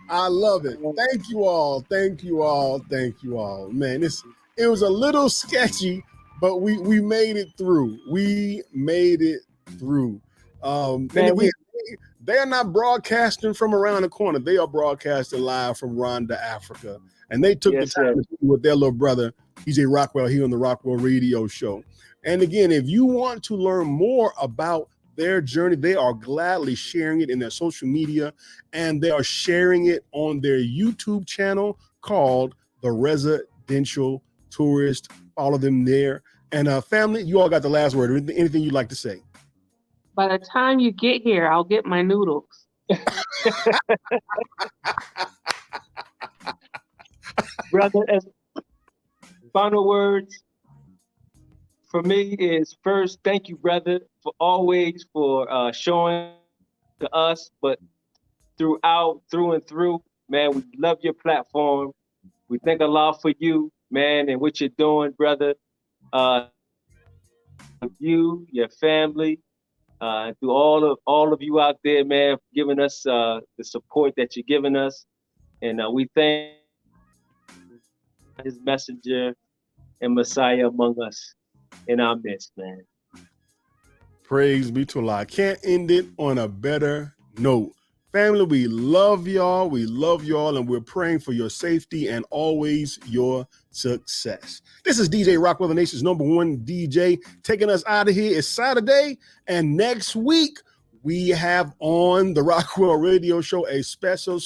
I love it. Thank you all. Man, it was a little sketchy, but we made it through. And again, they are not broadcasting from around the corner. They are broadcasting live from Rwanda, Africa. And they took the time to be with their little brother, DJ Rockwell, here on the Rockwell Radio Show. And again, if you want to learn more about their journey, they are gladly sharing it in their social media, and they are sharing it on their YouTube channel called The Residential Tourist. Follow them there. And family, you all got the last word. Anything you'd like to say? By the time you get here, I'll get my noodles. Brother, as final words for me is, first, thank you, brother, for always for showing to us, but through and through, man, we love your platform. We thank Allah for you, man, and what you're doing, brother. You, your family, through all of you out there, man, for giving us the support that you're giving us, and we thank His messenger and Messiah among us in our midst, man. Praise be to Allah. I can't end it on a better note. Family, we love y'all. And we're praying for your safety and always your success. This is DJ Rockwell, the nation's #1 DJ, taking us out of here. It's Saturday, and next week we have on the Rockwell Radio Show a special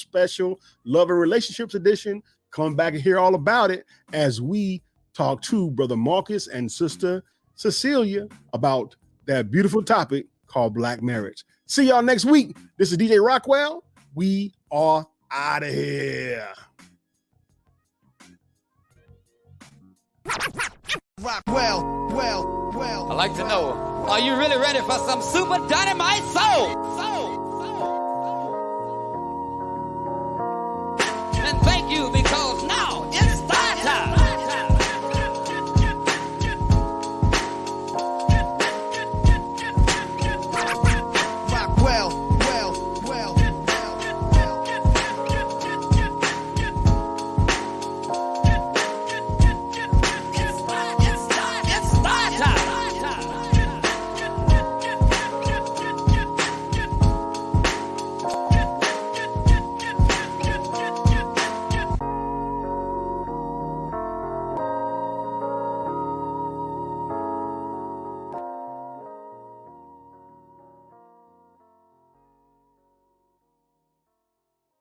love and relationships edition. Come back and hear all about it as we talk to Brother Marcus and Sister Cecilia about that beautiful topic called Black marriage. See y'all next week. This is DJ Rockwell. We are out of here. Rockwell, I'd like to know, are you really ready for some super dynamite soul?